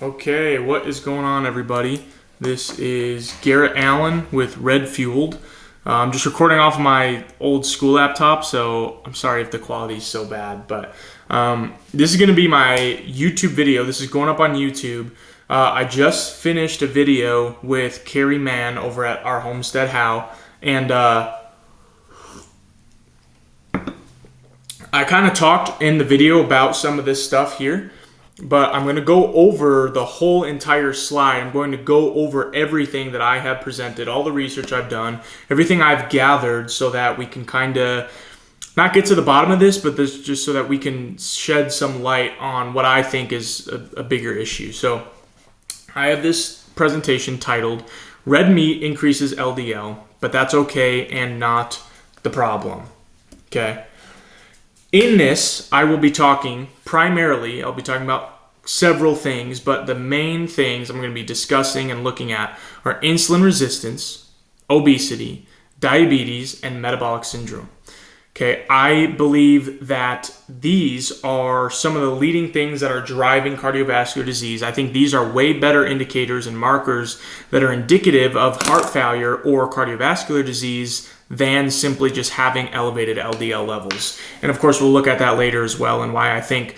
Okay, what is going on, everybody? This is Garrett Allen with Red Fueled. I'm just recording off of my old school laptop, so I'm sorry if the quality is so bad, but this is going to be my YouTube video. This is going up on YouTube. I just finished a video with Carrie Mann over at our Homestead How, and I kind of talked in the video about some of this stuff here. But I'm going to go over the whole entire slide. I'm going to go over everything that I have presented, all the research I've done, everything I've gathered, so that we can kind of not get to the bottom of this, but this just so that we can shed some light on what I think is a bigger issue. So I have this presentation titled, Red Meat Increases LDL, but that's okay and not the problem. Okay. In this, I will be talking primarily, I'll be talking about several things, but the main things I'm going to be discussing and looking at are insulin resistance, obesity, diabetes, and metabolic syndrome. Okay, I believe that these are some of the leading things that are driving cardiovascular disease. I think these are way better indicators and markers that are indicative of heart failure or cardiovascular disease than simply just having elevated LDL levels. And of course, we'll look at that later as well, and why I think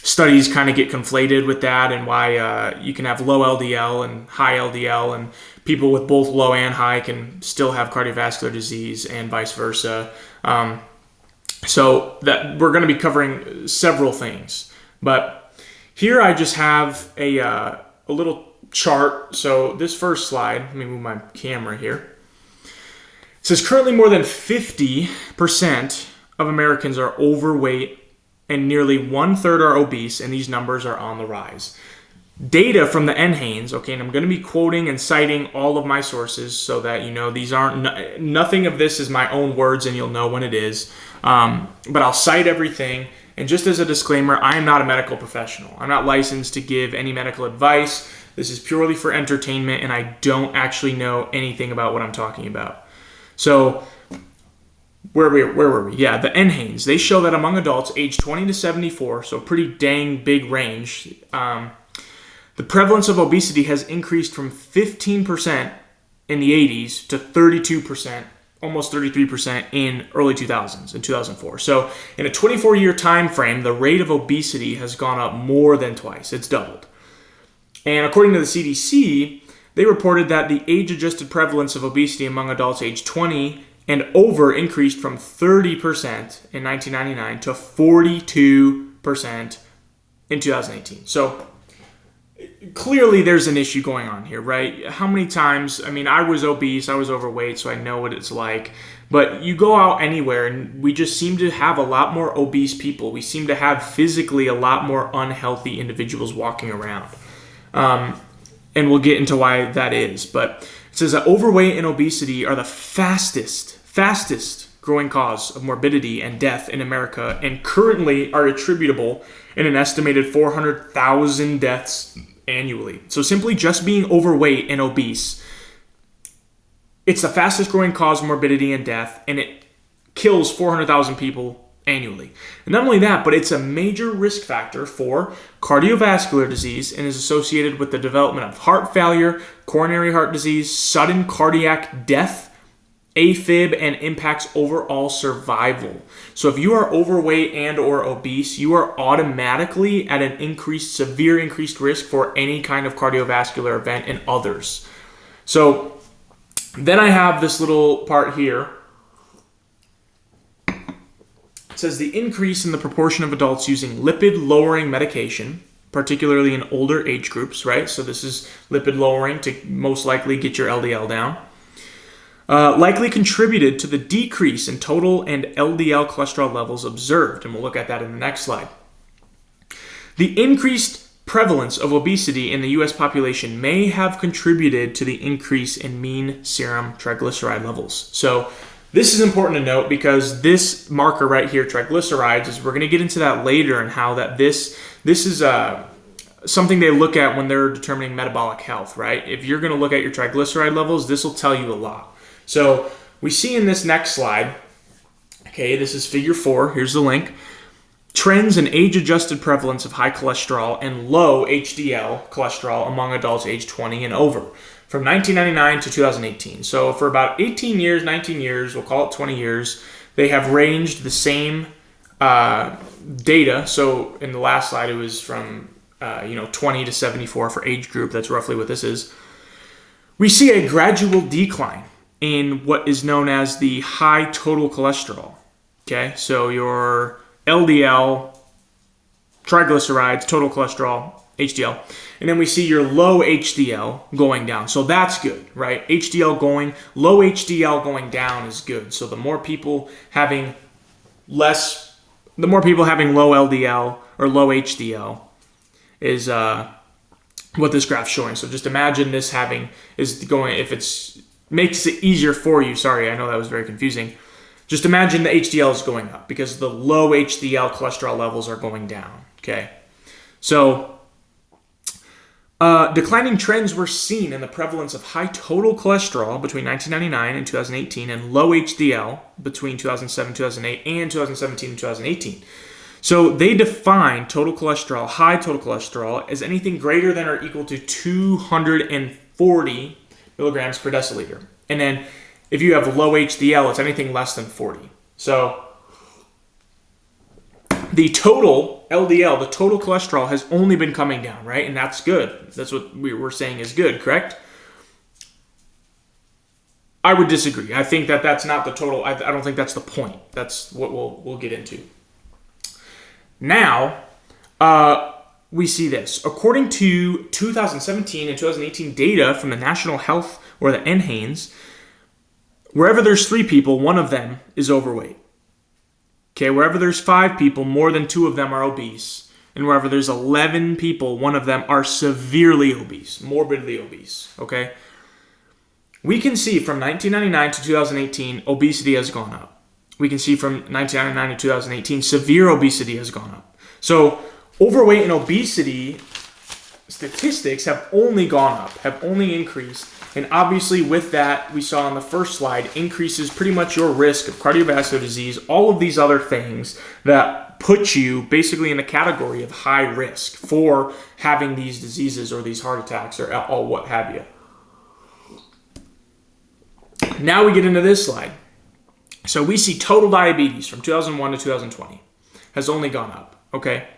studies kind of get conflated with that, and why you can have low LDL and high LDL, and people with both low and high can still have cardiovascular disease, and vice versa. So that we're going to be covering several things. But here I just have a little chart. So this first slide, let me move my camera here. It says currently more than 50% of Americans are overweight and nearly 1/3 are obese, and these numbers are on the rise. Data from the NHANES, okay, and I'm going to be quoting and citing all of my sources so that you know these aren't, nothing of this is my own words, and you'll know when it is. But I'll cite everything. And just as a disclaimer, I am not a medical professional. I'm not licensed to give any medical advice. This is purely for entertainment, and I don't actually know anything about what I'm talking about. So where were we? Yeah, the NHANES. They show that among adults aged 20 to 74, so pretty dang big range, the prevalence of obesity has increased from 15% in the 80s to 32%, almost 33% in early 2000s, in 2004. So in a 24-year time frame, the rate of obesity has gone up more than twice. It's doubled. And according to the CDC, they reported that the age-adjusted prevalence of obesity among adults aged 20 and over increased from 30% in 1999 to 42% in 2018. So clearly there's an issue going on here, right? How many times, I mean, I was obese, I was overweight, so I know what it's like. But you go out anywhere and we just seem to have a lot more obese people. We seem to have physically a lot more unhealthy individuals walking around. And we'll get into why that is. But it says that overweight and obesity are the fastest growing cause of morbidity and death in America, and currently are attributable in an estimated 400,000 deaths annually. So simply just being overweight and obese, it's the fastest growing cause of morbidity and death, and it kills 400,000 people annually. And not only that, but it's a major risk factor for cardiovascular disease and is associated with the development of heart failure, coronary heart disease, sudden cardiac death, AFib, and impacts overall survival. So if you are overweight and or obese, you are automatically at an severe increased risk for any kind of cardiovascular event and others. So then I have this little part here. It says the increase in the proportion of adults using lipid-lowering medication, particularly in older age groups, right? So this is lipid lowering to most likely get your LDL down. Likely contributed to the decrease in total and LDL cholesterol levels observed, and we'll look at that in the next slide. The increased prevalence of obesity in the U.S. population may have contributed to the increase in mean serum triglyceride levels. So this is important to note because this marker right here, triglycerides, is we're going to get into that later, and how that this is something they look at when they're determining metabolic health, right? If you're going to look at your triglyceride levels, this will tell you a lot. So we see in this next slide, okay, this is figure 4. Here's the link. trends in age-adjusted prevalence of high cholesterol and low HDL cholesterol among adults age 20 and over from 1999 to 2018. So for about 18 years, 19 years, we'll call it 20 years, they have ranged the same data. So in the last slide, it was from 20 to 74 for age group. That's roughly what this is. We see a gradual decline in what is known as the high total cholesterol. Okay, so your LDL, triglycerides, total cholesterol, HDL. And then we see your low HDL going down. So that's good, right? Low HDL going down is good. So the more people having low LDL or low HDL is what this graph's showing. So just imagine this makes it easier for you. Sorry, I know that was very confusing. Just imagine the HDL is going up because the low HDL cholesterol levels are going down, okay? So declining trends were seen in the prevalence of high total cholesterol between 1999 and 2018 and low HDL between 2007, 2008, and 2017 and 2018. So they define high total cholesterol, as anything greater than or equal to 240 milligrams per deciliter. And then if you have low HDL, it's anything less than 40. So the total LDL, the total cholesterol, has only been coming down, right? And that's good. That's what we're saying is good, correct? I would disagree. I think that's not the total. I don't think that's the point. That's what we'll get into. Now, we see this. According to 2017 and 2018 data from the National Health, or the NHANES, wherever there's 3 people, 1 of them is overweight. Okay, wherever there's 5 people, more than 2 of them are obese. And wherever there's 11 people, 1 of them are severely obese, morbidly obese. Okay? We can see from 1999 to 2018, obesity has gone up. We can see from 1999 to 2018, severe obesity has gone up. So overweight and obesity statistics have only gone up, have only increased. And obviously with that, we saw on the first slide, increases pretty much your risk of cardiovascular disease, all of these other things that put you basically in the category of high risk for having these diseases or these heart attacks or what have you. Now we get into this slide. So we see total diabetes from 2001 to 2020 has only gone up, okay?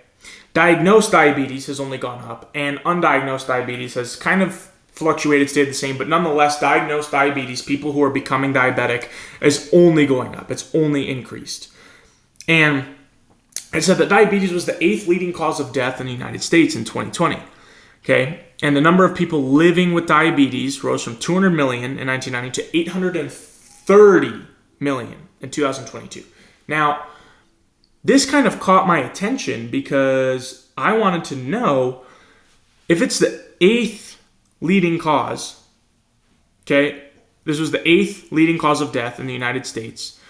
Diagnosed diabetes has only gone up, and undiagnosed diabetes has kind of fluctuated, stayed the same, but nonetheless, diagnosed diabetes, people who are becoming diabetic, is only going up. It's only increased. And it said that diabetes was the 8th leading cause of death in the United States in 2020, okay? And the number of people living with diabetes rose from 200 million in 1990 to 830 million in 2022. Now, this kind of caught my attention because I wanted to know if it's the 8th leading cause, okay, this was the 8th leading cause of death in the United States,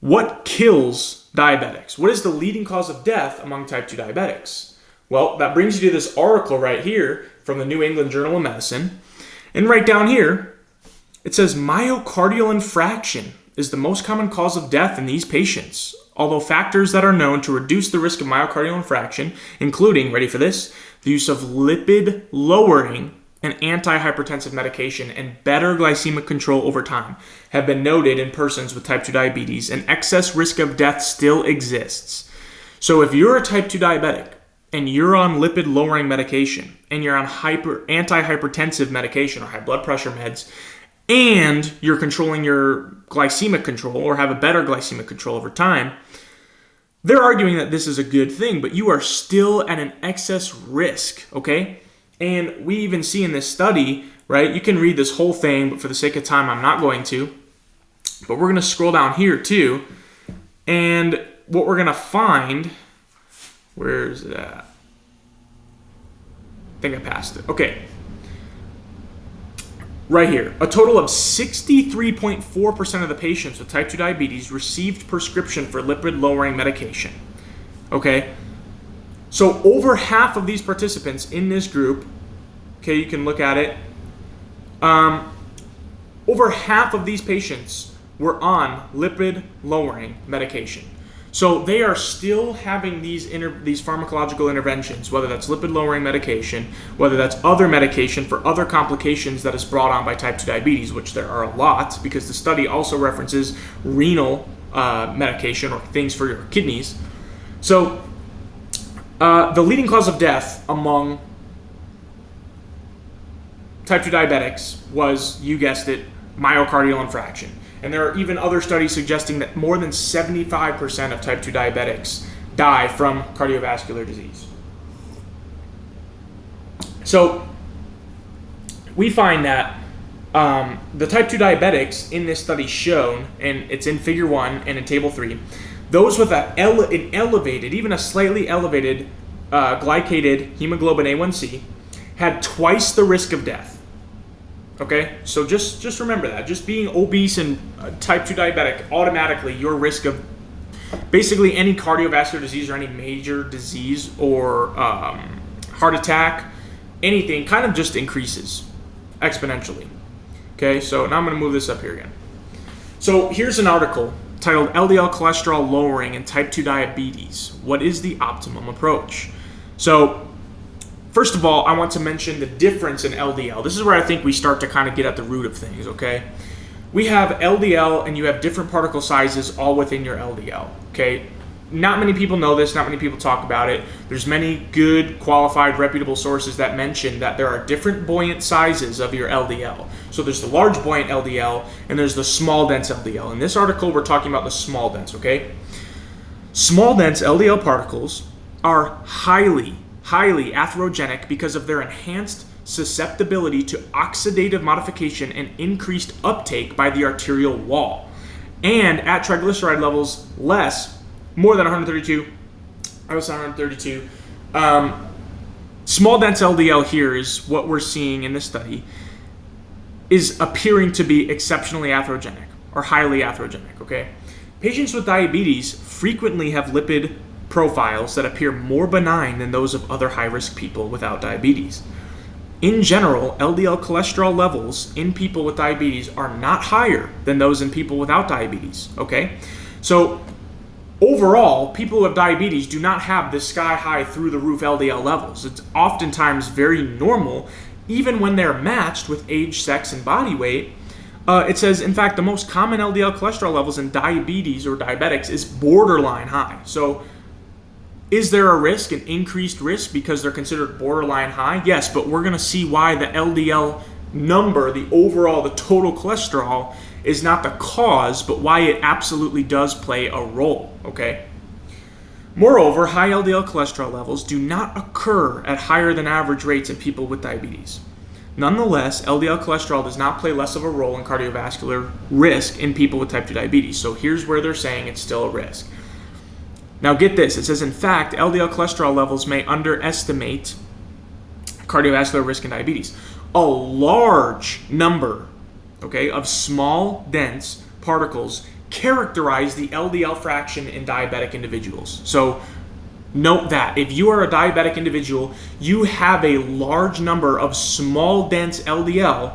what kills diabetics? What is the leading cause of death among type 2 diabetics? Well, that brings you to this article right here from the New England Journal of Medicine. And right down here, it says myocardial infarction is the most common cause of death in these patients, although factors that are known to reduce the risk of myocardial infarction, including, ready for this, the use of lipid-lowering and antihypertensive medication and better glycemic control over time, have been noted in persons with type 2 diabetes, and excess risk of death still exists. So if you're a type 2 diabetic and you're on lipid-lowering medication and you're on antihypertensive medication or high blood pressure meds, and you're controlling your glycemic control or have a better glycemic control over time, they're arguing that this is a good thing, but you are still at an excess risk, okay? And we even see in this study, right, you can read this whole thing, but for the sake of time, I'm not going to. But we're going to scroll down here too, and what we're going to find, where's it at? I think I passed it. Okay. Right here, a total of 63.4% of the patients with type 2 diabetes received prescription for lipid-lowering medication. Okay? So over half of these participants in this group, okay, you can look at it, over half of these patients were on lipid-lowering medication. So they are still having these pharmacological interventions, whether that's lipid-lowering medication, whether that's other medication for other complications that is brought on by type 2 diabetes, which there are a lot, because the study also references renal medication or things for your kidneys. So the leading cause of death among type 2 diabetics was, you guessed it, myocardial infarction. And there are even other studies suggesting that more than 75% of type 2 diabetics die from cardiovascular disease. So we find that the type 2 diabetics in this study shown, and it's in figure 1 and in table 3, those with an elevated, even a slightly elevated glycated hemoglobin A1C had twice the risk of death. Okay, so just remember that. Just being obese and type 2 diabetic, automatically your risk of basically any cardiovascular disease or any major disease or heart attack, anything, kind of just increases exponentially. Okay, so now I'm going to move this up here again. So here's an article titled LDL Cholesterol Lowering in Type 2 Diabetes. What is the optimum approach? So first of all, I want to mention the difference in LDL. This is where I think we start to kind of get at the root of things, okay? We have LDL and you have different particle sizes all within your LDL, okay? Not many people know this, not many people talk about it. There's many good, qualified, reputable sources that mention that there are different buoyant sizes of your LDL. So there's the large buoyant LDL and there's the small dense LDL. In this article, we're talking about the small dense, okay? Small dense LDL particles are highly atherogenic because of their enhanced susceptibility to oxidative modification and increased uptake by the arterial wall. And at triglyceride levels more than 132, small dense LDL here is what we're seeing in this study is appearing to be exceptionally atherogenic or highly atherogenic, okay? Patients with diabetes frequently have lipid profiles that appear more benign than those of other high-risk people without diabetes. In general, LDL cholesterol levels in people with diabetes are not higher than those in people without diabetes, okay? So overall, people with diabetes do not have this sky-high through-the-roof LDL levels. It's oftentimes very normal, even when they're matched with age, sex, and body weight. It says, in fact, the most common LDL cholesterol levels in diabetes or diabetics is borderline high. So is there a risk, an increased risk, because they're considered borderline high? Yes, but we're going to see why the LDL number, the total cholesterol, is not the cause, but why it absolutely does play a role, okay? Moreover, high LDL cholesterol levels do not occur at higher than average rates in people with diabetes. Nonetheless, LDL cholesterol does not play less of a role in cardiovascular risk in people with type 2 diabetes. So here's where they're saying it's still a risk. Now get this, it says, in fact, LDL cholesterol levels may underestimate cardiovascular risk in diabetes. A large number, okay, of small, dense particles characterize the LDL fraction in diabetic individuals. So note that if you are a diabetic individual, you have a large number of small, dense LDL,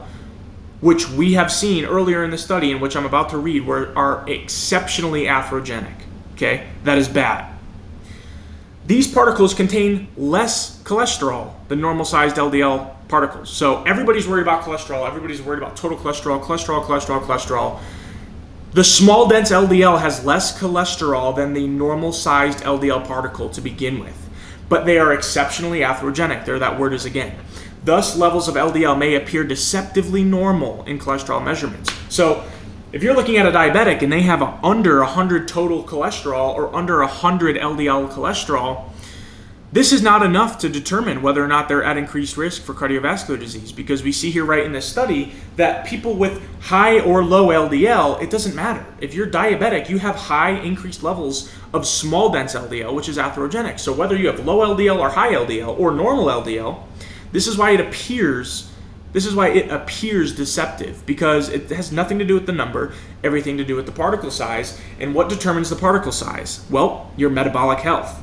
which we have seen earlier in the study, and which I'm about to read, are exceptionally atherogenic. Okay, that is bad. These particles contain less cholesterol than normal-sized LDL particles. So everybody's worried about cholesterol. Everybody's worried about total cholesterol. The small, dense LDL has less cholesterol than the normal-sized LDL particle to begin with. But they are exceptionally atherogenic. There that word is again. Thus, levels of LDL may appear deceptively normal in cholesterol measurements. So if you're looking at a diabetic and they have under 100 total cholesterol or under 100 LDL cholesterol, this is not enough to determine whether or not they're at increased risk for cardiovascular disease, because we see here right in this study that people with high or low LDL, it doesn't matter. If you're diabetic, you have high increased levels of small dense LDL, which is atherogenic. So whether you have low LDL or high LDL or normal LDL, this is why it appears deceptive, because it has nothing to do with the number, everything to do with the particle size. And what determines the particle size? Well, your metabolic health.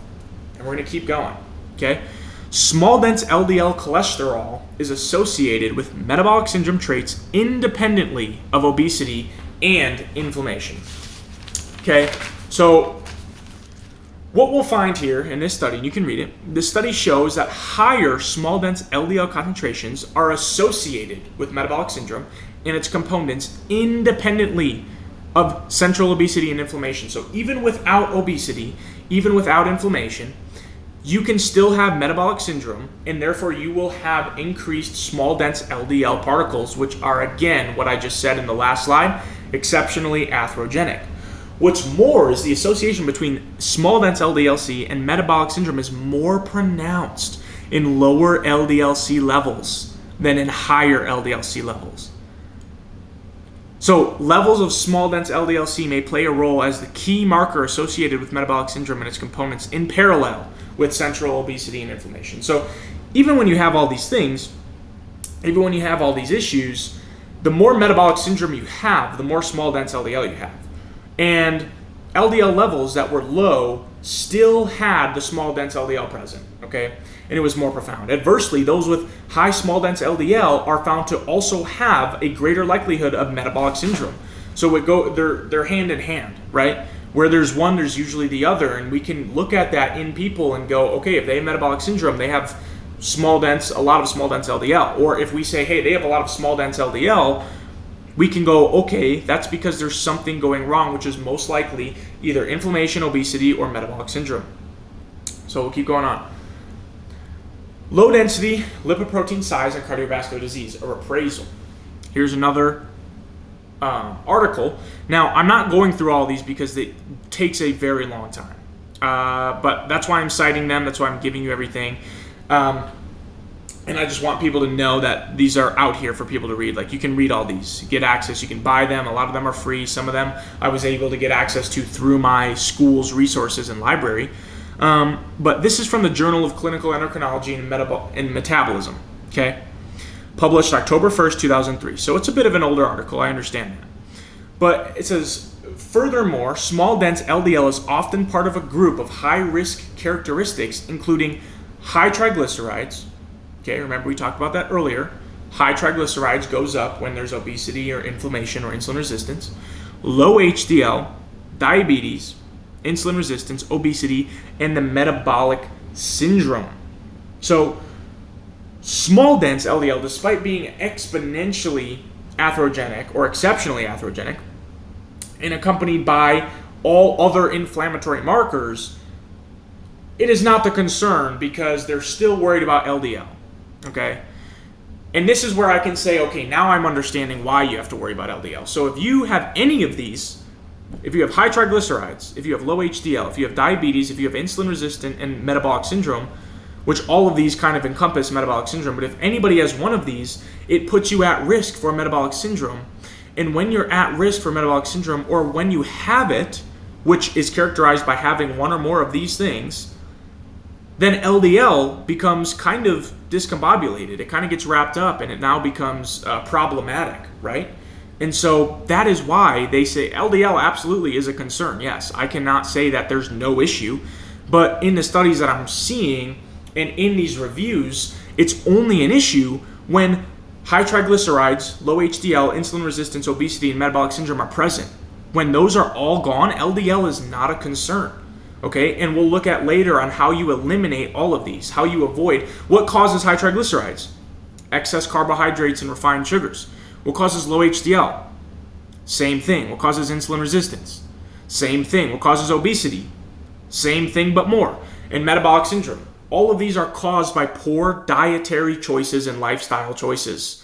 And we're going to keep going, okay? Small dense LDL cholesterol is associated with metabolic syndrome traits independently of obesity and inflammation. Okay, so What we'll find here in this study, and you can read it, this study shows that higher small dense LDL concentrations are associated with metabolic syndrome and its components independently of central obesity and inflammation. So even without obesity, even without inflammation, you can still have metabolic syndrome, and therefore you will have increased small dense LDL particles, which are, again, what I just said in the last slide, exceptionally atherogenic. What's more is the association between small dense LDL-C and metabolic syndrome is more pronounced in lower LDL-C levels than in higher LDL-C levels. So levels of small dense LDL-C may play a role as the key marker associated with metabolic syndrome and its components in parallel with central obesity and inflammation. So even when you have all these things, even when you have all these issues, the more metabolic syndrome you have, the more small dense LDL you have. And LDL levels that were low still had the small dense LDL present, okay? And it was more profound. Adversely, those with high small dense LDL are found to also have a greater likelihood of metabolic syndrome. So they're hand in hand, right? Where there's one, there's usually the other, and we can look at that in people and go, okay, if they have metabolic syndrome, they have a lot of small dense LDL. Or if we say, hey, they have a lot of small dense LDL, we can go, okay, that's because there's something going wrong, which is most likely either inflammation, obesity, or metabolic syndrome. So we'll keep going on. Low density lipoprotein size and cardiovascular disease, a appraisal. Here's another article. Now, I'm not going through all these because it takes a very long time. But that's why I'm citing them. That's why I'm giving you everything. And I just want people to know that these are out here for people to read. Like, you can read all these, get access, you can buy them. A lot of them are free. Some of them I was able to get access to through my school's resources and library. But this is from the Journal of Clinical Endocrinology and Metabolism, okay? Published October 1st, 2003. So it's a bit of an older article, I understand that. But it says, furthermore, small dense LDL is often part of a group of high-risk characteristics, including high triglycerides. Okay, remember we talked about that earlier. High triglycerides goes up when there's obesity or inflammation or insulin resistance. Low HDL, diabetes, insulin resistance, obesity, and the metabolic syndrome. So small dense LDL, despite being exponentially atherogenic or exceptionally atherogenic and accompanied by all other inflammatory markers, it is not the concern because they're still worried about LDL. Okay, and this is where I can say, okay, now I'm understanding why you have to worry about LDL. So if you have any of these, if you have high triglycerides, if you have low HDL, if you have diabetes, if you have insulin resistant and metabolic syndrome, which all of these kind of encompass metabolic syndrome, but if anybody has one of these, it puts you at risk for metabolic syndrome. And when you're at risk for metabolic syndrome, or when you have it, which is characterized by having one or more of these things, then LDL becomes kind of discombobulated. It kind of gets wrapped up and it now becomes problematic, right? And so that is why they say LDL absolutely is a concern. Yes, I cannot say that there's no issue, but in the studies that I'm seeing and in these reviews, it's only an issue when high triglycerides, low HDL, insulin resistance, obesity, and metabolic syndrome are present. When those are all gone, LDL is not a concern. Okay, and we'll look at later on how you eliminate all of these, how you avoid what causes high triglycerides, excess carbohydrates and refined sugars. What causes low HDL? Same thing. What causes insulin resistance? Same thing. What causes obesity? Same thing, but more. And metabolic syndrome. All of these are caused by poor dietary choices and lifestyle choices.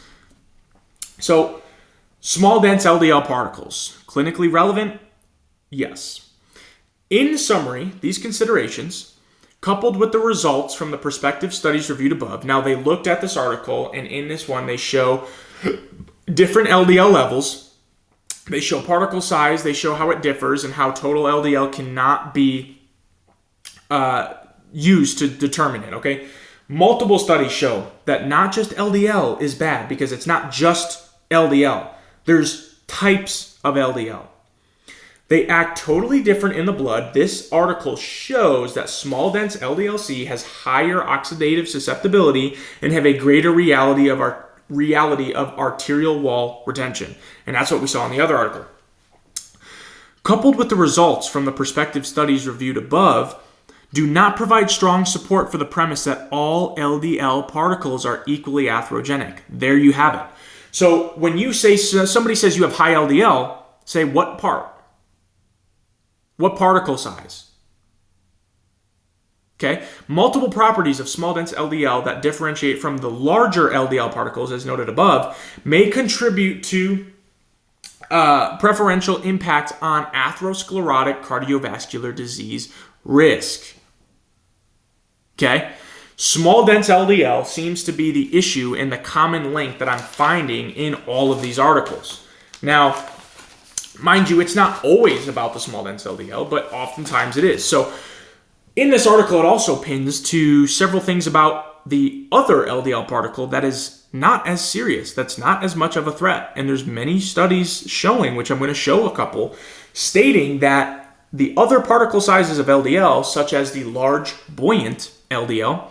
So, small dense LDL particles, clinically relevant? Yes. In summary, these considerations, coupled with the results from the prospective studies reviewed above, now they looked at this article, and in this one they show different LDL levels, they show particle size, they show how it differs, and how total LDL cannot be used to determine it, okay? Multiple studies show that not just LDL is bad, because it's not just LDL. There's types of LDL. They act totally different in the blood. This article shows that small dense LDL-C has higher oxidative susceptibility and have a greater reality of arterial wall retention. And that's what we saw in the other article. Coupled with the results from the prospective studies reviewed above, do not provide strong support for the premise that all LDL particles are equally atherogenic. There you have it. So when you say somebody says you have high LDL, say what part? What particle size? Okay, multiple properties of small dense LDL that differentiate from the larger LDL particles, as noted above, may contribute to preferential impact on atherosclerotic cardiovascular disease risk. Okay, small dense LDL seems to be the issue and the common link that I'm finding in all of these articles. Now, mind you, it's not always about the small dense LDL, but oftentimes it is. So in this article, it also pins to several things about the other LDL particle that is not as serious, that's not as much of a threat. And there's many studies showing, which I'm going to show a couple, stating that the other particle sizes of LDL, such as the large buoyant LDL,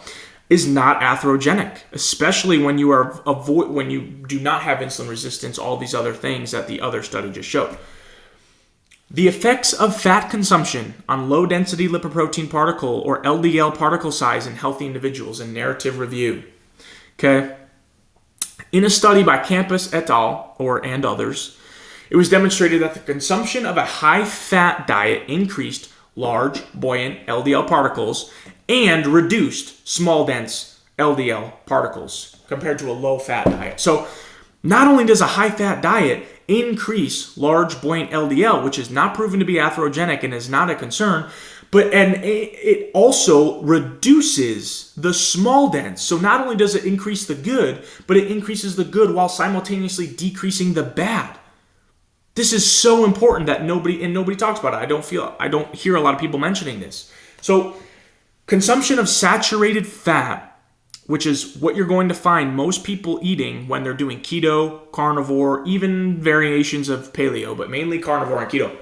is not atherogenic, especially when you when you do not have insulin resistance, all these other things that the other study just showed. The effects of fat consumption on low-density lipoprotein particle, or LDL particle size in healthy individuals, in narrative review. Okay. In a study by Campus et al. And others, it was demonstrated that the consumption of a high-fat diet increased large, buoyant LDL particles and reduced small, dense LDL particles compared to a low-fat diet. So not only does a high-fat diet increase large, buoyant LDL, which is not proven to be atherogenic and is not a concern, but it also reduces the small dense. So not only does it increase the good, but it increases the good while simultaneously decreasing the bad. This is so important that nobody talks about it. I don't hear a lot of people mentioning this. So consumption of saturated fat, which is what you're going to find most people eating when they're doing keto, carnivore, even variations of paleo, but mainly carnivore and keto.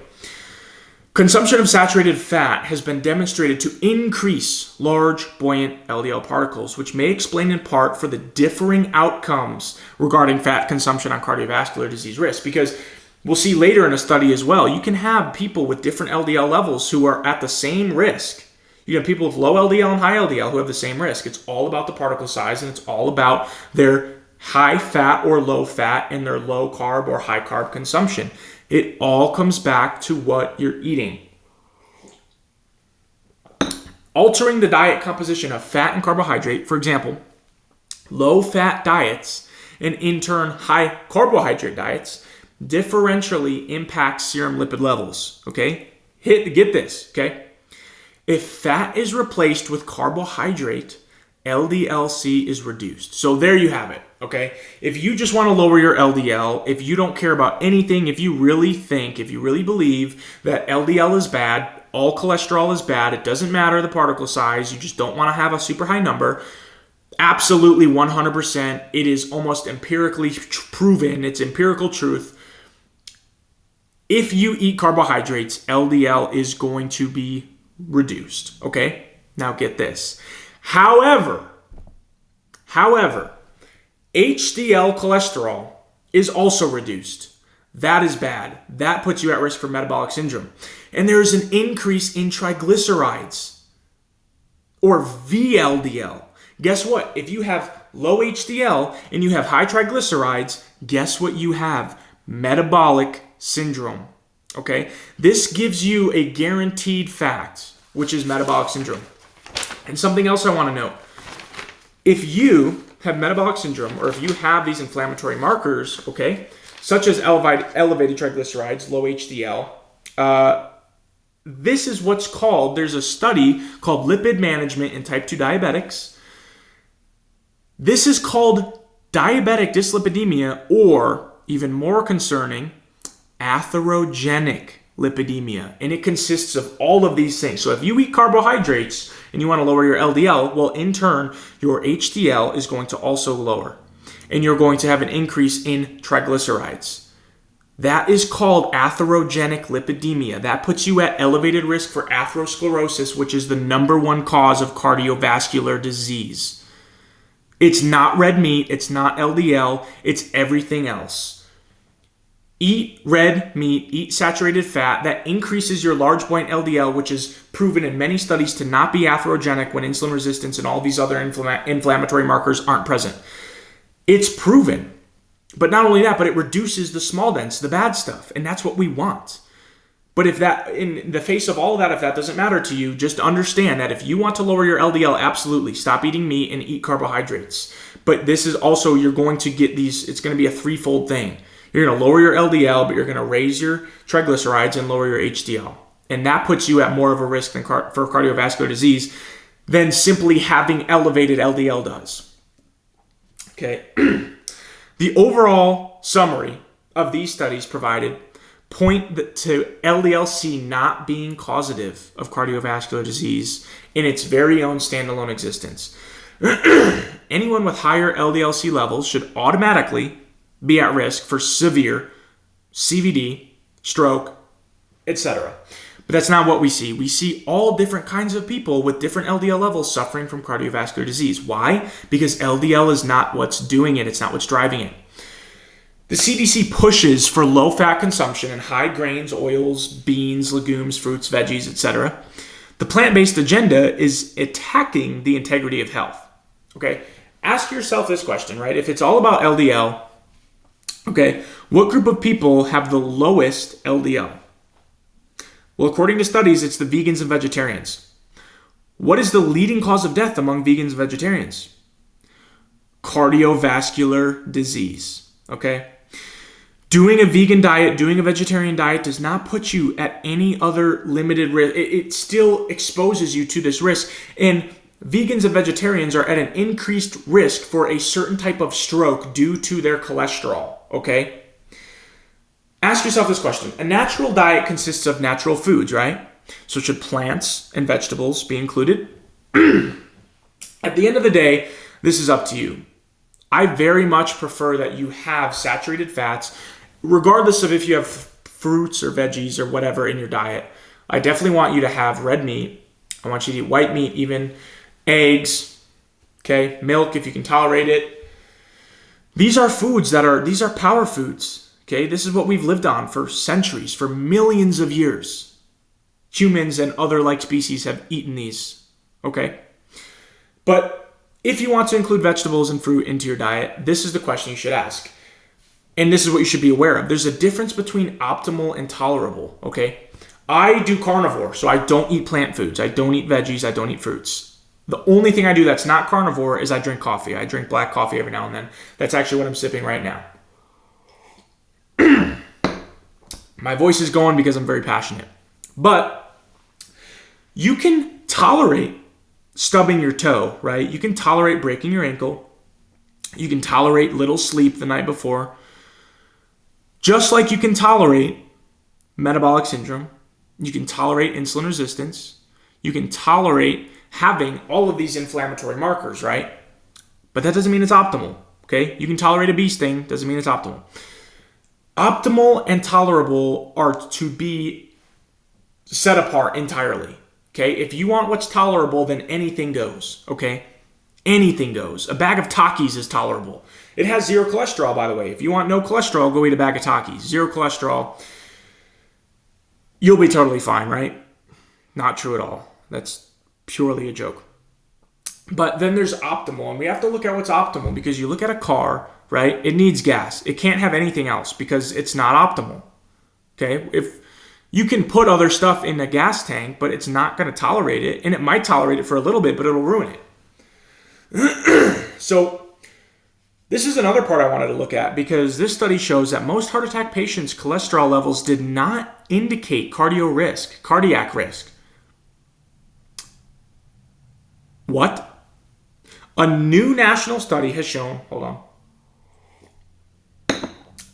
Consumption of saturated fat has been demonstrated to increase large, buoyant LDL particles, which may explain in part for the differing outcomes regarding fat consumption on cardiovascular disease risk. Because we'll see later in a study as well, you can have people with different LDL levels who are at the same risk. You have people with low LDL and high LDL who have the same risk. It's all about the particle size, and it's all about their high fat or low fat and their low carb or high carb consumption. It all comes back to what you're eating. Altering the diet composition of fat and carbohydrate, for example, low fat diets and in turn high carbohydrate diets differentially impact serum lipid levels. Okay? Get this, okay? If fat is replaced with carbohydrate, LDL-C is reduced. So there you have it, okay? If you just want to lower your LDL, if you don't care about anything, if you really believe that LDL is bad, all cholesterol is bad, it doesn't matter the particle size, you just don't want to have a super high number, absolutely 100%, it is almost empirically proven, it's empirical truth. If you eat carbohydrates, LDL is going to be reduced. Okay? Now get this. However, HDL cholesterol is also reduced. That is bad. That puts you at risk for metabolic syndrome. And there is an increase in triglycerides, or VLDL. Guess what? If you have low HDL and you have high triglycerides, guess what you have? Metabolic syndrome. Okay, this gives you a guaranteed fact, which is metabolic syndrome. And something else I want to note. If you have metabolic syndrome, or if you have these inflammatory markers, okay, such as elevated triglycerides, low HDL, this is what's called, there's a study called lipid management in type 2 diabetics. This is called diabetic dyslipidemia, or even more concerning, atherogenic lipidemia, and it consists of all of these things. So if you eat carbohydrates and you want to lower your LDL, well, in turn, your HDL is going to also lower, and you're going to have an increase in triglycerides. That is called atherogenic lipidemia. That puts you at elevated risk for atherosclerosis, which is the number one cause of cardiovascular disease. It's not red meat, it's not LDL, it's everything else. Eat red meat, eat saturated fat. That increases your large point LDL, which is proven in many studies to not be atherogenic when insulin resistance and all these other inflammatory markers aren't present. It's proven. But not only that, but it reduces the small dense, the bad stuff. And that's what we want. But if that, in the face of all of that, if that doesn't matter to you, just understand that if you want to lower your LDL, absolutely stop eating meat and eat carbohydrates. But this is also, you're going to get these, it's going to be a threefold thing. You're going to lower your LDL, but you're going to raise your triglycerides and lower your HDL. And that puts you at more of a risk for cardiovascular disease than simply having elevated LDL does. Okay. The overall summary of these studies provided point to LDL-C not being causative of cardiovascular disease in its very own standalone existence. Anyone with higher LDL-C levels should automatically be at risk for severe CVD, stroke, etc. But that's not what we see. We see all different kinds of people with different LDL levels suffering from cardiovascular disease. Why? Because LDL is not what's doing it. It's not what's driving it. The CDC pushes for low-fat consumption and high grains, oils, beans, legumes, fruits, veggies, etc. The plant-based agenda is attacking the integrity of health. Okay? Ask yourself this question, right? If it's all about LDL, okay, what group of people have the lowest LDL? Well, according to studies, it's the vegans and vegetarians. What is the leading cause of death among vegans and vegetarians? Cardiovascular disease, okay? Doing a vegan diet, doing a vegetarian diet does not put you at any other limited risk. It still exposes you to this risk. And vegans and vegetarians are at an increased risk for a certain type of stroke due to their cholesterol, okay? Ask yourself this question. A natural diet consists of natural foods, right? So should plants and vegetables be included? At the end of the day, this is up to you. I very much prefer that you have saturated fats, regardless of if you have fruits or veggies or whatever in your diet. I definitely want you to have red meat. I want you to eat white meat, even eggs, okay, milk if you can tolerate it. These are foods these are power foods. Okay, this is what we've lived on for centuries, for millions of years. Humans and other like species have eaten these, okay? But if you want to include vegetables and fruit into your diet, this is the question you should ask. And this is what you should be aware of. There's a difference between optimal and tolerable, okay? I do carnivore, so I don't eat plant foods. I don't eat veggies. I don't eat fruits. The only thing I do that's not carnivore is I drink coffee. I drink black coffee every now and then. That's actually what I'm sipping right now. My voice is going because I'm very passionate. But you can tolerate stubbing your toe, right? You can tolerate breaking your ankle. You can tolerate little sleep the night before. Just like you can tolerate metabolic syndrome. You can tolerate insulin resistance. You can tolerate having all of these inflammatory markers, right? But that doesn't mean it's optimal, okay? You can tolerate a bee sting, doesn't mean it's optimal. Optimal and tolerable are to be set apart entirely, okay? If you want what's tolerable, then anything goes, okay? Anything goes. A bag of Takis is tolerable. It has zero cholesterol, by the way. If you want no cholesterol, go eat a bag of Takis. Zero cholesterol. You'll be totally fine, right? Not true at all. That's purely a joke. But then there's optimal, and we have to look at what's optimal because you look at a car, right? It needs gas. It can't have anything else because it's not optimal. Okay? If you can put other stuff in a gas tank, but it's not going to tolerate it, and it might tolerate it for a little bit, but it'll ruin it. So this is another part I wanted to look at because this study shows that most heart attack patients' cholesterol levels did not indicate cardiac risk. What? A new national study has shown,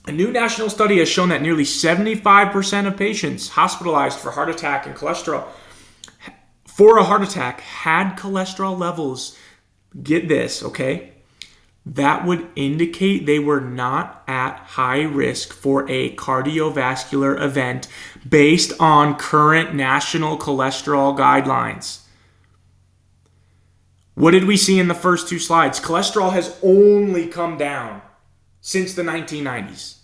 A new national study has shown that nearly 75% of patients hospitalized for heart attack and cholesterol for a heart attack had cholesterol levels, get this, okay, that would indicate they were not at high risk for a cardiovascular event based on current national cholesterol guidelines. What did we see in the first two slides? Cholesterol has only come down since the 1990s.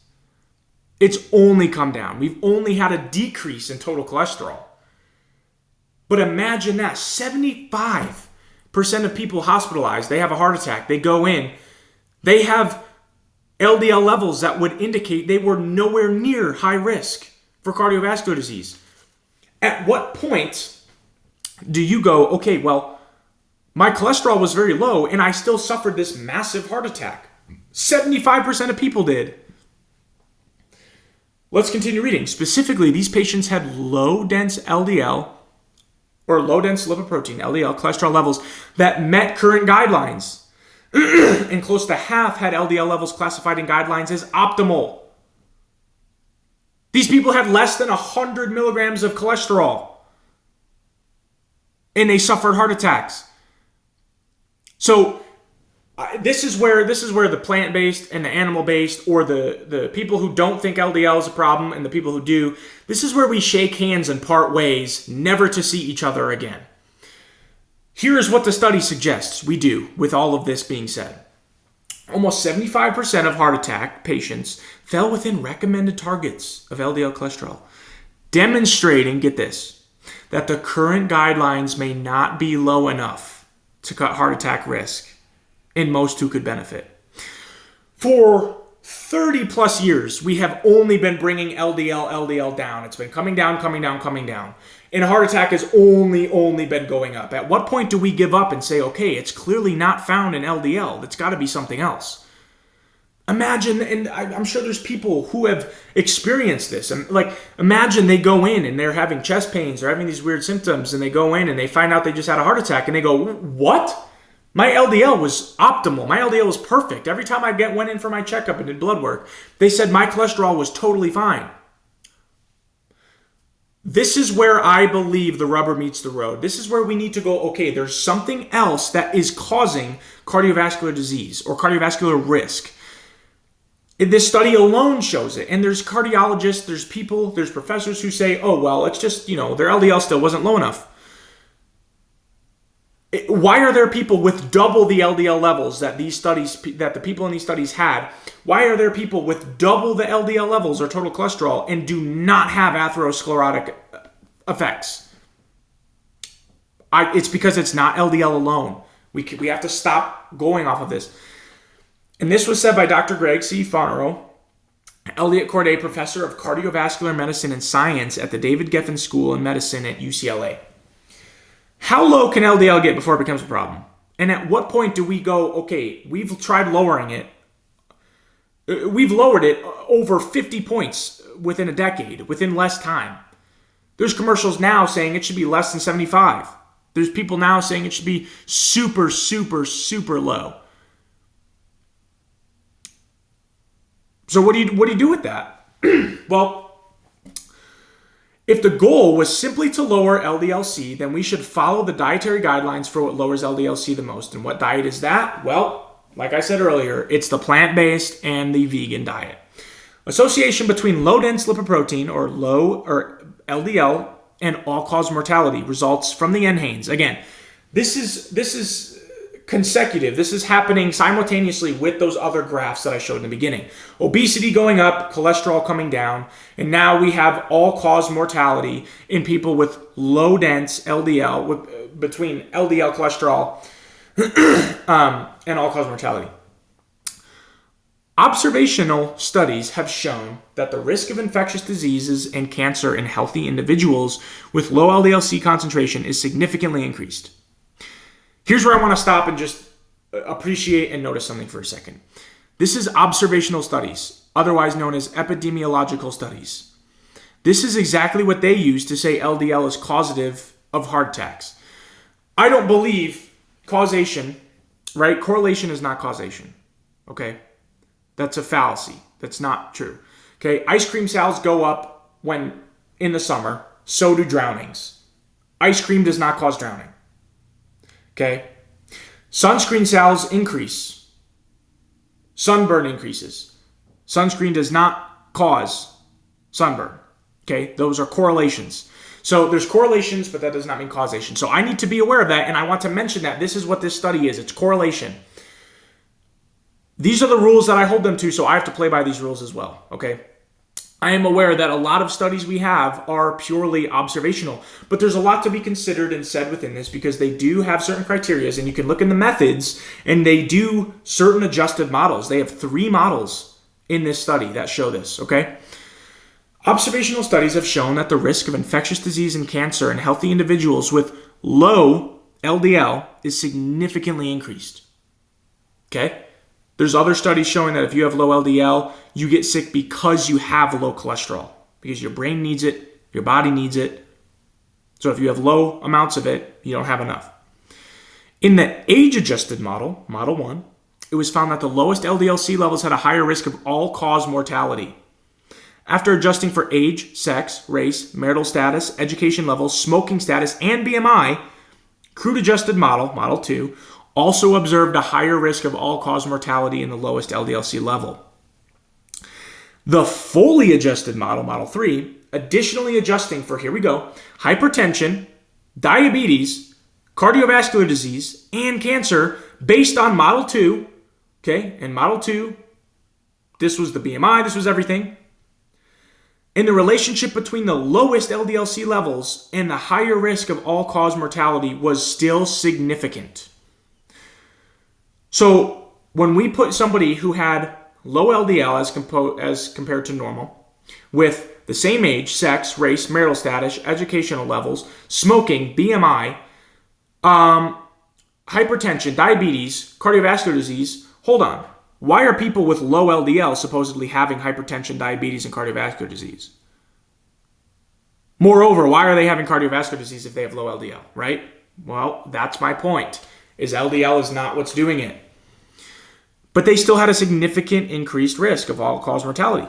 It's only come down. We've only had a decrease in total cholesterol. But imagine that, 75% of people hospitalized, they have a heart attack, they go in, they have LDL levels that would indicate they were nowhere near high risk for cardiovascular disease. At what point do you go, okay, well, my cholesterol was very low and I still suffered this massive heart attack? 75% of people did. Let's continue reading. Specifically, these patients had low-dense LDL or low-dense lipoprotein, LDL, cholesterol levels that met current guidelines. And close to half had LDL levels classified in guidelines as optimal. These people had less than 100 milligrams of cholesterol. And they suffered heart attacks. So this is where the plant-based and the animal-based, or the people who don't think LDL is a problem and the people who do, this is where we shake hands and part ways, never to see each other again. Here is what the study suggests we do with all of this being said. Almost 75% of heart attack patients fell within recommended targets of LDL cholesterol, demonstrating, get this, that the current guidelines may not be low enough to cut heart attack risk in most who could benefit. For 30 plus years, we have only been bringing LDL down. It's been coming down. And a heart attack has only been going up. At what point do we give up and say, okay, it's clearly not found in LDL. It's got to be something else. Imagine, and I'm sure there's people who have experienced this. And imagine they go in and they're having chest pains or having these weird symptoms, and they go in and they find out they just had a heart attack, and they go, what? My LDL was optimal. My LDL was perfect. Every time I went in for my checkup and did blood work, they said my cholesterol was totally fine. This is where I believe the rubber meets the road. This is where we need to go, okay, there's something else that is causing cardiovascular disease or cardiovascular risk. This study alone shows it. And there's cardiologists, there's people, there's professors who say, oh, well, it's just, their LDL still wasn't low enough. Why are there people with double the LDL levels that the people in these studies had? Why are there people with double the LDL levels or total cholesterol and do not have atherosclerotic effects? It's because it's not LDL alone. We have to stop going off of this. And this was said by Dr. Greg C. Fonarow, Elliott Corday Professor of Cardiovascular Medicine and Science at the David Geffen School of Medicine at UCLA. How low can LDL get before it becomes a problem? And at what point do we go, okay, we've tried lowering it. We've lowered it over 50 points within a decade, within less time. There's commercials now saying it should be less than 75. There's people now saying it should be super, super, super low. So what do you do with that? Well, if the goal was simply to lower LDL-C, then we should follow the dietary guidelines for what lowers LDL-C the most. And what diet is that? Well, like I said earlier, it's the plant-based and the vegan diet. Association between low-dense lipoprotein or LDL and all-cause mortality results from the NHANES. Again, this is consecutive. This is happening simultaneously with those other graphs that I showed in the beginning. Obesity going up, cholesterol coming down, and now we have all-cause mortality in people with low-dense LDL, between LDL cholesterol and all-cause mortality. Observational studies have shown that the risk of infectious diseases and cancer in healthy individuals with low LDL-C concentration is significantly increased. Here's where I want to stop and just appreciate and notice something for a second. This is observational studies, otherwise known as epidemiological studies. This is exactly what they use to say LDL is causative of heart attacks. I don't believe causation, right? Correlation is not causation, okay? That's a fallacy. That's not true, okay? Ice cream sales go up when in the summer, so do drownings. Ice cream does not cause drowning. Okay, sunscreen sales increase. Sunburn increases. Sunscreen does not cause sunburn. Okay, those are correlations. So there's correlations, but that does not mean causation. So I need to be aware of that, and I want to mention that this is what this study is. It's correlation. These are the rules that I hold them to, so I have to play by these rules as well. Okay, I am aware that a lot of studies we have are purely observational, but there's a lot to be considered and said within this because they do have certain criteria, and you can look in the methods, and they do certain adjusted models. They have 3 models in this study that show this, okay? Observational studies have shown that the risk of infectious disease and cancer in healthy individuals with low LDL is significantly increased, okay? There's other studies showing that if you have low LDL, you get sick because you have low cholesterol, because your brain needs it, your body needs it. So if you have low amounts of it, you don't have enough. In the age-adjusted model, Model 1, it was found that the lowest LDL-C levels had a higher risk of all-cause mortality. After adjusting for age, sex, race, marital status, education level, smoking status, and BMI, crude-adjusted model, Model 2, also observed a higher risk of all-cause mortality in the lowest LDL-C level. The fully adjusted model, Model 3, additionally adjusting for, here we go, hypertension, diabetes, cardiovascular disease, and cancer based on Model 2, okay, and Model 2, this was the BMI, this was everything, and the relationship between the lowest LDL-C levels and the higher risk of all-cause mortality was still significant. So when we put somebody who had low LDL as compared to normal, with the same age, sex, race, marital status, educational levels, smoking, BMI, hypertension, diabetes, cardiovascular disease, hold on. Why are people with low LDL supposedly having hypertension, diabetes, and cardiovascular disease? Moreover, why are they having cardiovascular disease if they have low LDL, right? Well, that's my point, is LDL is not what's doing it. But they still had a significant increased risk of all-cause mortality.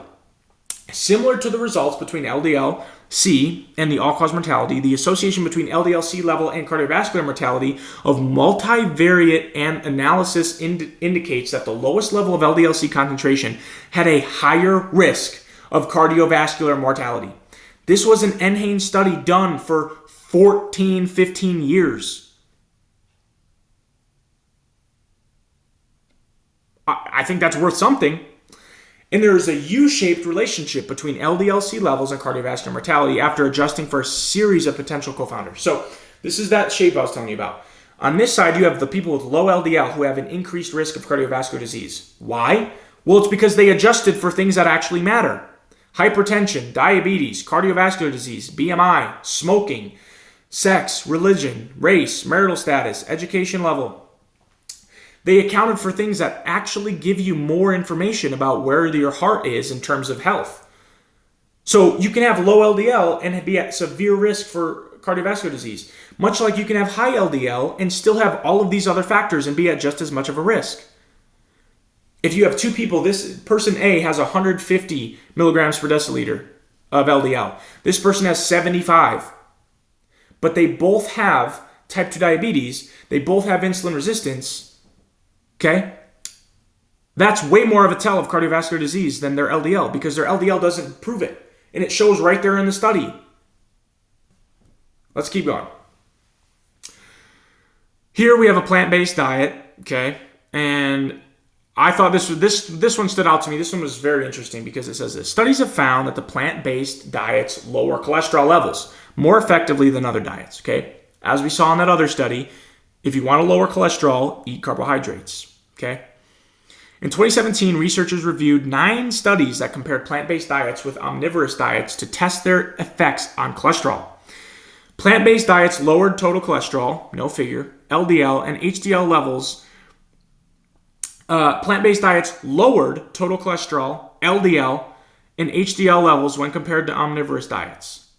Similar to the results between LDL-C and the all-cause mortality, the association between LDL-C level and cardiovascular mortality of multivariate and analysis indicates that the lowest level of LDL-C concentration had a higher risk of cardiovascular mortality. This was an NHANES study done for 15 years. I think that's worth something. And there is a U-shaped relationship between LDL-C levels and cardiovascular mortality after adjusting for a series of potential co-founders. So this is that shape I was telling you about. On this side, you have the people with low LDL who have an increased risk of cardiovascular disease. Why? Well, it's because they adjusted for things that actually matter. Hypertension, diabetes, cardiovascular disease, BMI, smoking, sex, religion, race, marital status, education level. They accounted for things that actually give you more information about where your heart is in terms of health. So you can have low LDL and be at severe risk for cardiovascular disease, much like you can have high LDL and still have all of these other factors and be at just as much of a risk. If you have 2 people, this person A has 150 milligrams per deciliter of LDL. This person has 75. But they both have type 2 diabetes. They both have insulin resistance. Okay? That's way more of a tell of cardiovascular disease than their LDL because their LDL doesn't prove it. And it shows right there in the study. Let's keep going. Here we have a plant-based diet, okay? And I thought this one stood out to me. This one was very interesting because it says this. Studies have found that the plant-based diets lower cholesterol levels more effectively than other diets, okay? As we saw in that other study, if you want to lower cholesterol, eat carbohydrates, okay? In 2017, researchers reviewed 9 studies that compared plant-based diets with omnivorous diets to test their effects on cholesterol. Plant-based diets lowered total cholesterol, no figure, LDL, and HDL levels. Plant-based diets lowered total cholesterol, LDL, and HDL levels when compared to omnivorous diets.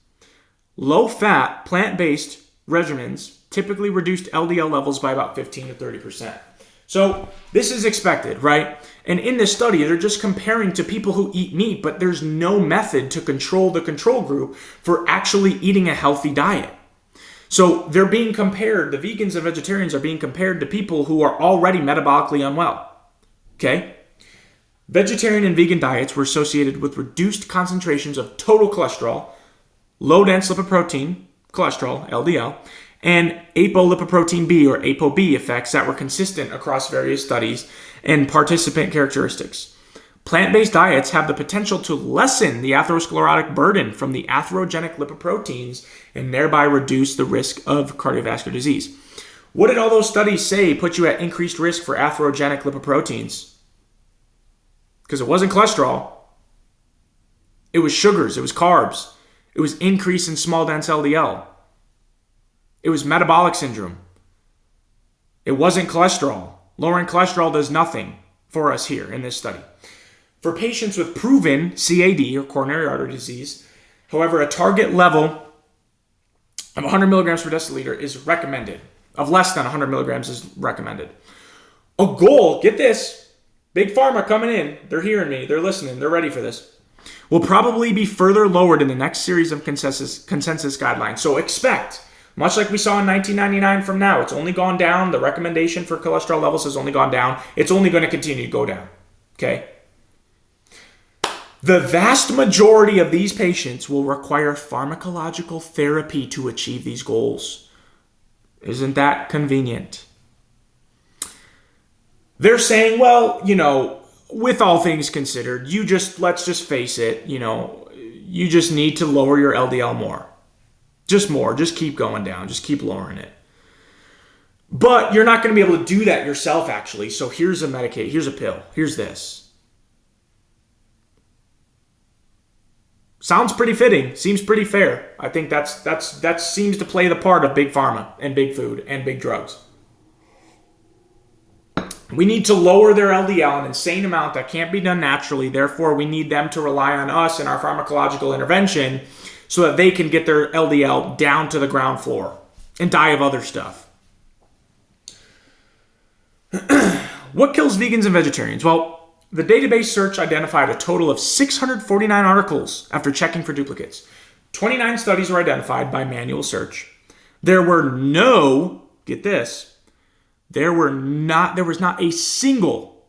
Low-fat, plant-based regimens typically reduced LDL levels by about 15 to 30%. So this is expected, right? And in this study, they're just comparing to people who eat meat, but there's no method to control the control group for actually eating a healthy diet. So they're being compared, the vegans and vegetarians are being compared to people who are already metabolically unwell, okay? Vegetarian and vegan diets were associated with reduced concentrations of total cholesterol, low-dense lipoprotein, cholesterol, LDL, and apolipoprotein B or ApoB effects that were consistent across various studies and participant characteristics. Plant-based diets have the potential to lessen the atherosclerotic burden from the atherogenic lipoproteins and thereby reduce the risk of cardiovascular disease. What did all those studies say put you at increased risk for atherogenic lipoproteins? Because it wasn't cholesterol. It was sugars. It was carbs. It was increase in small dense LDL. It was metabolic syndrome. It wasn't cholesterol. Lowering cholesterol does nothing for us here in this study. For patients with proven CAD or coronary artery disease, however, a target level of 100 milligrams per deciliter is recommended. Of less than 100 milligrams is recommended. A goal, get this, big pharma coming in, they're hearing me, they're listening, they're ready for this, will probably be further lowered in the next series of consensus guidelines. So expect, much like we saw in 1999 from now, it's only gone down. The recommendation for cholesterol levels has only gone down. It's only going to continue to go down. Okay? The vast majority of these patients will require pharmacological therapy to achieve these goals. Isn't that convenient? They're saying, well, with all things considered, let's just face it, you just need to lower your LDL more. Just keep going down, just keep lowering it. But you're not going to be able to do that yourself, actually. So here's a pill, here's this. Sounds pretty fitting, seems pretty fair. I think that seems to play the part of big pharma and big food and big drugs. We need to lower their LDL an insane amount that can't be done naturally. Therefore, we need them to rely on us and our pharmacological intervention so that they can get their LDL down to the ground floor and die of other stuff. What kills vegans and vegetarians? Well, the database search identified a total of 649 articles after checking for duplicates. 29 studies were identified by manual search. There was not a single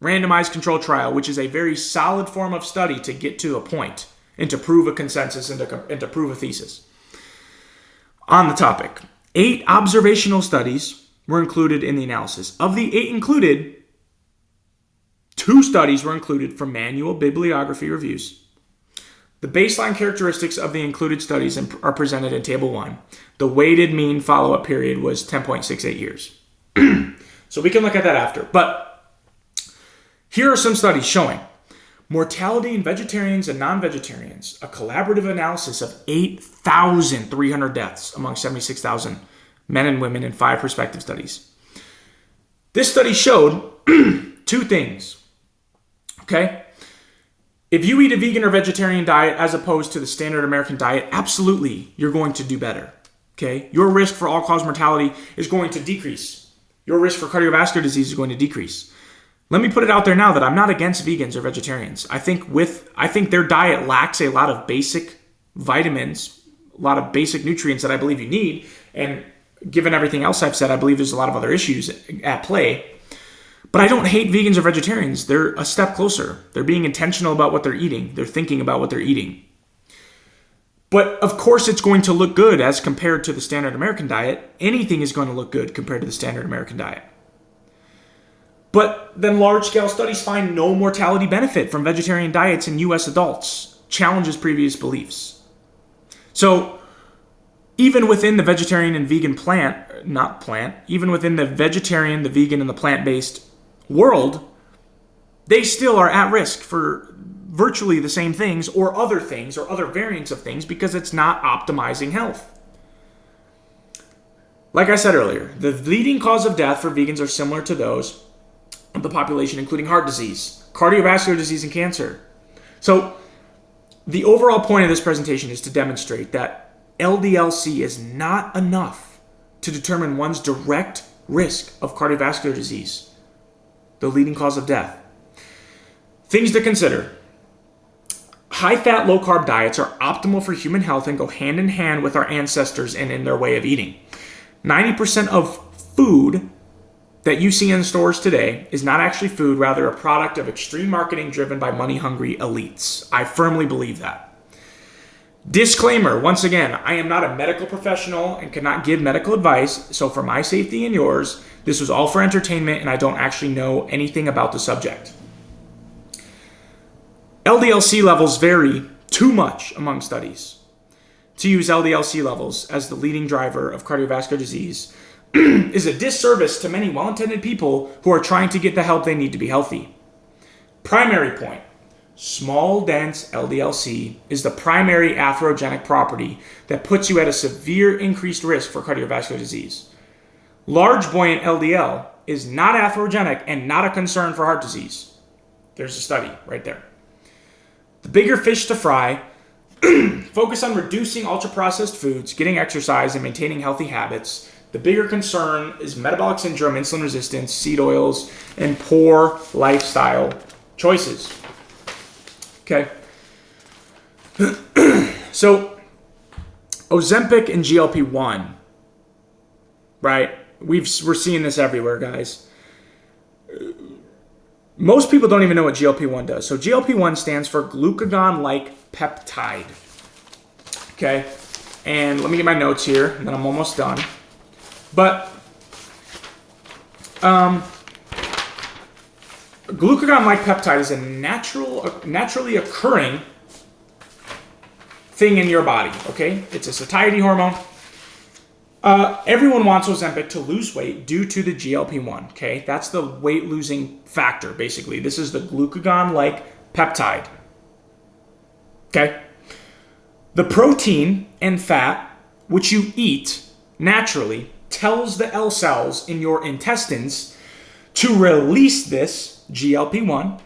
randomized controlled trial, which is a very solid form of study to get to a point and to prove a consensus and to prove a thesis. On the topic, 8 observational studies were included in the analysis. Of the 8 included, 2 studies were included from manual bibliography reviews. The baseline characteristics of the included studies are presented in Table 1. The weighted mean follow-up period was 10.68 years. So we can look at that after. But here are some studies showing mortality in vegetarians and non-vegetarians, a collaborative analysis of 8,300 deaths among 76,000 men and women in 5 prospective studies. This study showed 2 things. Okay? If you eat a vegan or vegetarian diet as opposed to the standard American diet, absolutely, you're going to do better. Okay? Your risk for all-cause mortality is going to decrease. Your risk for cardiovascular disease is going to decrease. Let me put it out there now that I'm not against vegans or vegetarians. I think their diet lacks a lot of basic vitamins, a lot of basic nutrients that I believe you need. And given everything else I've said, I believe there's a lot of other issues at play. But I don't hate vegans or vegetarians. They're a step closer. They're being intentional about what they're eating. They're thinking about what they're eating. But of course it's going to look good as compared to the standard American diet. Anything is going to look good compared to the standard American diet. But then large-scale studies find no mortality benefit from vegetarian diets in U.S. adults, challenges previous beliefs. So even within the vegetarian and vegan even within the vegetarian, the vegan, and the plant-based world, they still are at risk for virtually the same things or other variants of things because it's not optimizing health. Like I said earlier, the leading cause of death for vegans are similar to those of the population, including heart disease, cardiovascular disease, and cancer. So the overall point of this presentation is to demonstrate that LDL-C is not enough to determine one's direct risk of cardiovascular disease, the leading cause of death. Things to consider. High-fat, low-carb diets are optimal for human health and go hand in hand with our ancestors and in their way of eating. 90% of food that you see in stores today is not actually food, rather a product of extreme marketing driven by money-hungry elites. I firmly believe that. Disclaimer, once again, I am not a medical professional and cannot give medical advice, so for my safety and yours, this was all for entertainment and I don't actually know anything about the subject. LDL-C levels vary too much among studies to use LDL-C levels as the leading driver of cardiovascular disease is a disservice to many well-intended people who are trying to get the help they need to be healthy. Primary point. Small, dense LDL-C is the primary atherogenic property that puts you at a severe increased risk for cardiovascular disease. Large, buoyant LDL is not atherogenic and not a concern for heart disease. There's a study right there. The bigger fish to fry focus on reducing ultra-processed foods, getting exercise, and maintaining healthy habits. The bigger concern is metabolic syndrome, insulin resistance, seed oils, and poor lifestyle choices. Okay. So, Ozempic and GLP-1, right? We're seeing this everywhere, guys. Most people don't even know what GLP-1 does. So GLP-1 stands for glucagon-like peptide. Okay? And let me get my notes here, and then I'm almost done. But glucagon-like peptide is a naturally occurring thing in your body, okay? It's a satiety hormone. Everyone wants Ozempic to lose weight due to the GLP-1, okay? That's the weight-losing factor, basically. This is the glucagon-like peptide, okay? The protein and fat, which you eat naturally, tells the L cells in your intestines to release this GLP-1,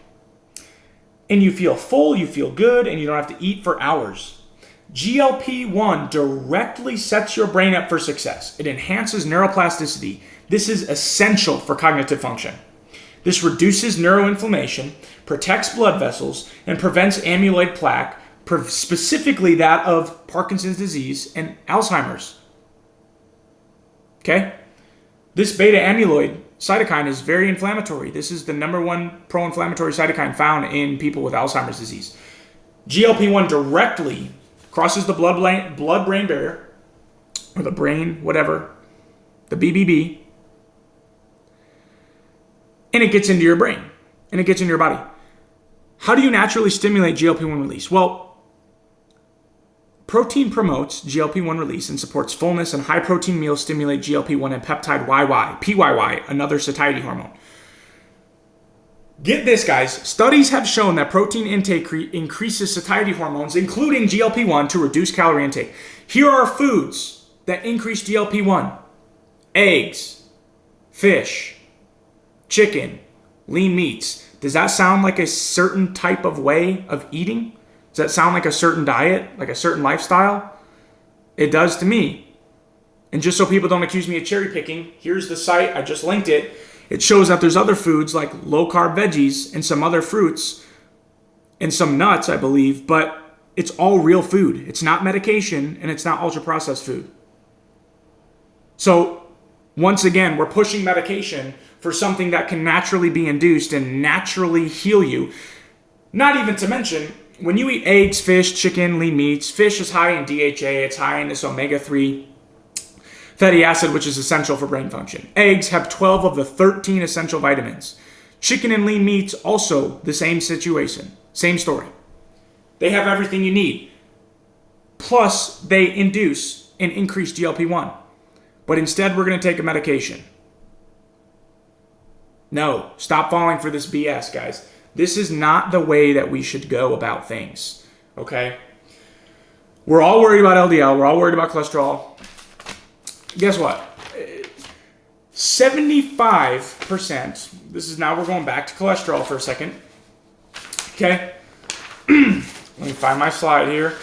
and you feel full, you feel good, and you don't have to eat for hours. GLP-1 directly sets your brain up for success. It enhances neuroplasticity. This is essential for cognitive function. This reduces neuroinflammation, protects blood vessels, and prevents amyloid plaque, specifically that of Parkinson's disease and Alzheimer's. Okay? This beta amyloid cytokine is very inflammatory. This is the number one pro-inflammatory cytokine found in people with Alzheimer's disease. GLP-1 directly crosses the blood-brain barrier, or the brain, whatever, the BBB, and it gets into your brain, and it gets into your body. How do you naturally stimulate GLP-1 release? Well, protein promotes GLP-1 release and supports fullness, and high-protein meals stimulate GLP-1 and peptide PYY, another satiety hormone. Get this, guys. Studies have shown that protein intake increases satiety hormones, including GLP-1, to reduce calorie intake. Here are foods that increase GLP-1. Eggs, fish, chicken, lean meats. Does that sound like a certain type of way of eating? Does that sound like a certain diet, like a certain lifestyle? It does to me. And just so people don't accuse me of cherry picking, here's the site. I just linked it. It shows that there's other foods like low-carb veggies and some other fruits and some nuts, I believe, but it's all real food. It's not medication, and it's not ultra-processed food. So, once again, we're pushing medication for something that can naturally be induced and naturally heal you. Not even to mention, when you eat eggs, fish, chicken, lean meats, fish is high in DHA, it's high in this omega-3 fatty acid, which is essential for brain function. Eggs have 12 of the 13 essential vitamins. Chicken and lean meats, also the same situation. Same story. They have everything you need. Plus, they induce and increase GLP-1. But instead, we're going to take a medication. No, stop falling for this BS, guys. This is not the way that we should go about things. Okay? We're all worried about LDL. We're all worried about cholesterol. Guess what? 75%, this is now we're going back to cholesterol for a second. Okay? Let me find my slide here.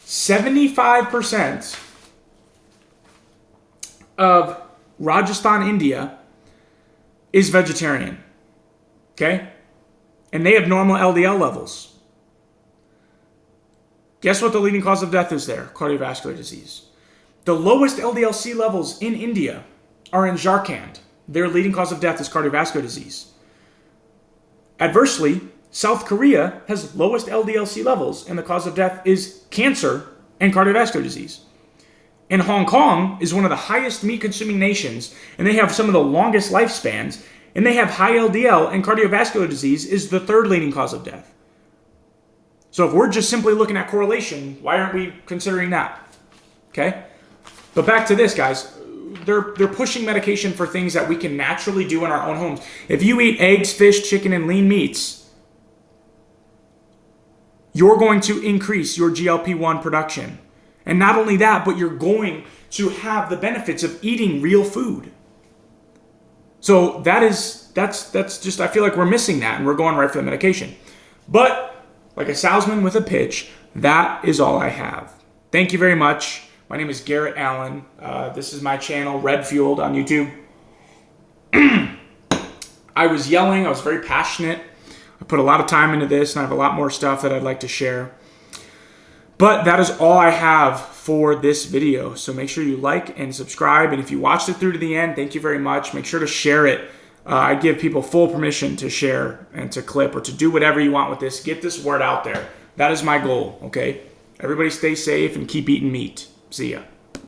75% of Rajasthan, India is vegetarian. Okay? And they have normal LDL levels. Guess what the leading cause of death is there? Cardiovascular disease. The lowest LDL-C levels in India are in Jharkhand. Their leading cause of death is cardiovascular disease. Adversely, South Korea has lowest LDL-C levels, and the cause of death is cancer and cardiovascular disease. And Hong Kong is one of the highest meat-consuming nations, and they have some of the longest lifespans, And they have high LDL, and cardiovascular disease is the third leading cause of death. So if we're just simply looking at correlation, why aren't we considering that? Okay? But back to this, guys. They're pushing medication for things that we can naturally do in our own homes. If you eat eggs, fish, chicken, and lean meats, you're going to increase your GLP-1 production. And not only that, but you're going to have the benefits of eating real food. So that's just, I feel like we're missing that and we're going right for the medication. But like a salesman with a pitch, that is all I have. Thank you very much. My name is Garrett Allen. This is my channel, Red Fueled on YouTube. I was yelling. I was very passionate. I put a lot of time into this, and I have a lot more stuff that I'd like to share. But that is all I have for this video. So make sure you like and subscribe. And if you watched it through to the end, thank you very much. Make sure to share it. I give people full permission to share and to clip or to do whatever you want with this. Get this word out there. That is my goal, okay? Everybody stay safe and keep eating meat. See ya.